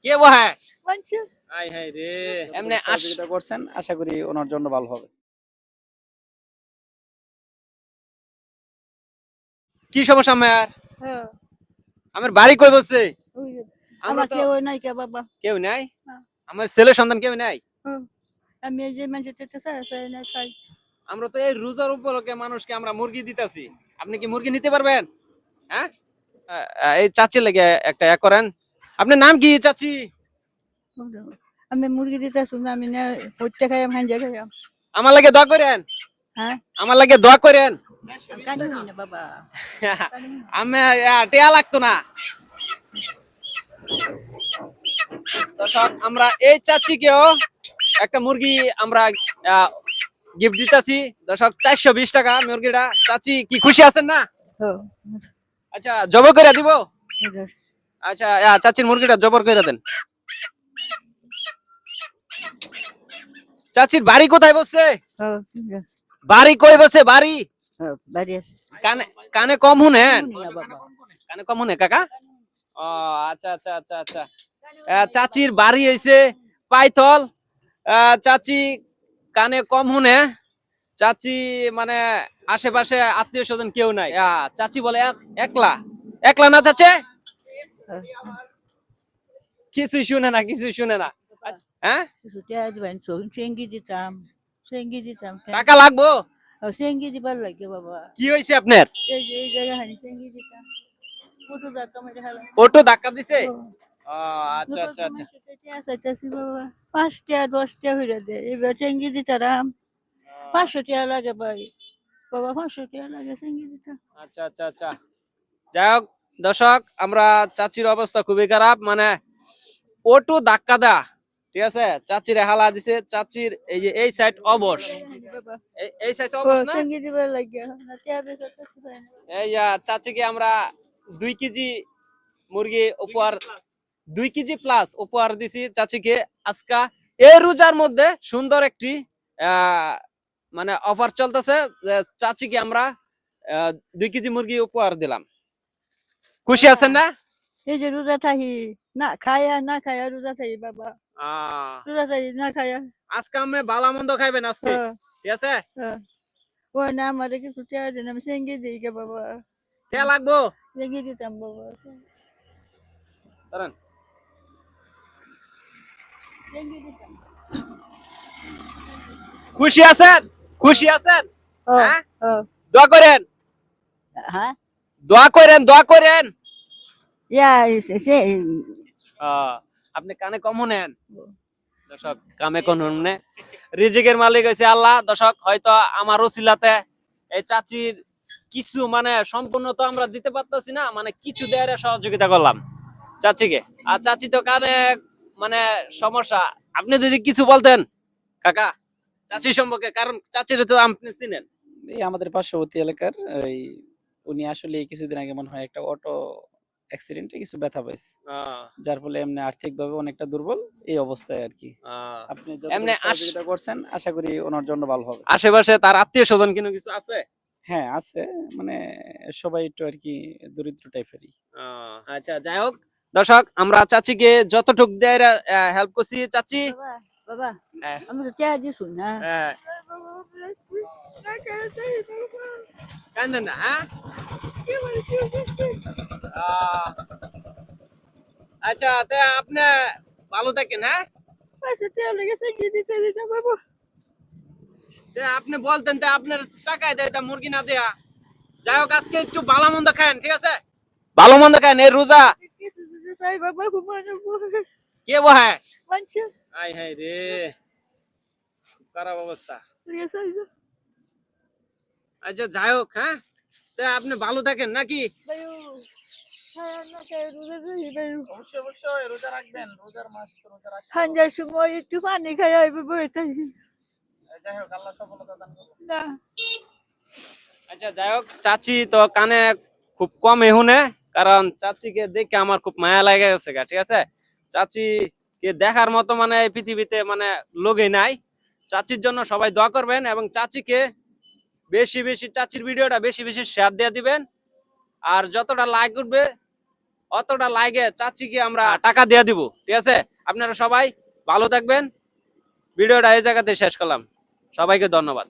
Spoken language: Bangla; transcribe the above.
কে বহে মানুষ আই হাই রে এমনি এমনি সহযোগিতা করছেন, আশা করি ওনার জন্য ভালো হবে। কি সমস্যা আমার হ্যাঁ আমার বাড়ি কই বসছে ওই যে, আমরা আমার তো কেউ নাই কে বাবা কেউ নাই না। আমার ছেলে সন্তান কেউ নাই হ্যাঁ, আমি এই যে মানুষের না খাই আমরা তো এই রোজার উপলক্ষে মানুষকে আমরা মুরগি দিতেছি আপনি কি মুরগি নিতে পারবেন হ্যাঁ এই চাচির লেগে একটা করেন আপনার নাম কি চাচি আমি মুরগি দিতে শুনলাম আমি না হইতে খাই ভাঞ্জা খাই আমার লাগে দোয়া করেন হ্যাঁ আমার লাগে দোয়া করেন কানি না বাবা আমি টেয়া লাগতো না দর্শক আমরা এই চাচিকেও একটা মুরগি আমরা গিফট দিতেছি দর্শক 420 টাকা মুরগিটা চাচি কি খুশি আছেন না আচ্ছা জব করে দিব আচ্ছা চাচির মুরগিটা জবর করে দেন চাচির বাড়ি কোথায় বসছে বাড়ি কই বসে বাড়ি কানে কানে কম শুনেন কানে কম শুনে কাকা ও আচ্ছা আচ্ছা আচ্ছা আচ্ছা চাচির বাড়ি হইছে পাইতল চাচি কানে কম শুনে চাচি মানে আশেপাশে আত্মীয় স্বজন কেউ নাই চাচি বলে একলা একলা না চাচে কিছু শুনে না কিছু শুনে না হ্যাঁ টাকা লাগবো সেঙ্গি দিবার লাগে বাবা কি হয়েছে আপনার এই যে এই জায়গা হানি সেঙ্গি দিতাম কত দাকা মেরে হালা অটো ধাক্কা দিছে ও আচ্ছা আচ্ছা আচ্ছা বাবা 5টা 10টা হইরা দে এবার সেঙ্গি দিতাম 500 টাকা লাগে ভাই বাবা 500 টাকা লাগে সেঙ্গি দিতাম আচ্ছা আচ্ছা আচ্ছা যাই হোক দর্শক আমরা চাচির অবস্থা খুবই খারাপ মানে অটো ধাক্কা দা ঠিক আছে চাচির হালা দিছে চাচির এই যে এই সাইড অবশ এই সাইড অবশ না সেঙ্গি দিবার লাগে না টাকা বেচাতে এই চাচিকে আমরা 2 কেজি মুরগি উপহার 2 কেজি প্লাস উপহার দিছি চাচিকে আজকা এই রোজার মধ্যে সুন্দর একটি মানে অফার চলতেছে চাচিকে আমরা 2 কেজি মুরগি উপহার দিলাম খুশি আছেন না এই যে রোজা থাকি না খায়া রোজা থাকি বাবা রোজা থাকি না খায়া আজকে আমরা ভালো মন্দ খাইবেন আজকে ঠিক আছে ও না আমারে কিছু টাকা দেন আমি সেঙ্গি দিই গে বাবা কে লাগবো সেঙ্গি দিতাম বাবা দাঁড়ান সেঙ্গি দিতাম খুশি আছেন খুশি আছেন হ্যাঁ হ্যাঁ দোয়া করেন হ্যাঁ দোয়া করেন ইয়া সে আপনি কানে কম নেন দর্শক কামে কোন শুনে রিজিকের মালিক হইছে আল্লাহ দর্শক হয়তো আমার ওসিলাতে এই চাচির কিছু মানে সম্পূর্ণ তো আমরা দিতে পারতাছি না মানে কিছু দেয়ারে সহযোগিতা করলাম চাচিকে আর চাচি তো কানে মানে সমস্যা আপনি যদি কিছু বলতেন কাকা চাচি সম্পর্কে কারণ চাচির তো আপনি চিনেন এই আমাদের পার্শ্ববর্তী এলাকার ওই উনি আসলে কিছুদিন আগে মনে হয় একটা অটো অ্যাক্সিডেন্টে কিছু ব্যথা পাইছে যার ফলে এমনি আর্থিকভাবে অনেকটা দুর্বল এই অবস্থায় আর কি আপনি এমনি সহযোগিতা করছেন আশা করি ওনার জন্য ভালো হবে আশেপাশে তার আত্মীয় স্বজন কিছু আছে হ্যাঁ আছে মানে সবাই একটু আর কি দরিদ্র টাইপেরই আচ্ছা যাই হোক দর্শক আমরা চাচিকে যতটুক দেয় হেল্প করছি চাচি বাবা আমি তো টাকা দিছি না কান্দেন না হ্যাঁ আচ্ছা তে আপনি ভালো থাকেন হ্যাঁ আপনি বলতেন তে আপনার টাকায় দেয় মুরগি না দেয়া যাই হোক আজকে একটু ভালো মন্দ খান ঠিক আছে ভালো মন্দ খান এই রোজা কে বহে আই হাই রে খারাপ অবস্থা আচ্ছা যাই হোক হ্যাঁ তে আপনি ভালো থাকেন নাকি রোজা রাখবেন রোজার মাস রোজা রাখবেন হাঞ্জার সময় একটু পানি খাই বসে থাকি যাই হোক আল্লাহ সফলতা দান করুন না আচ্ছা যাই হোক চাচি তো কানে খুব কম শুনে কারণ চাচিকে দেখে আমার খুব মায়া লাগে গেছে ঠিক আছে চাচিকে দেখার মতো মানে এই পৃথিবীতে মানে লোকই নাই চাচির জন্য সবাই দোয়া করবেন এবং চাচিকে বেশি বেশি চাচির ভিডিওটা বেশি বেশি শেয়ার দিয়ে দিবেন আর যতটা লাইক উঠবে অতটা লাগে চাচিকে আমরা টাকা দিয়ে দিব, ঠিক আছে? আপনারা সবাই ভালো থাকবেন। ভিডিওটা এই জায়গাতে শেষ করলাম। সবাইকে ধন্যবাদ।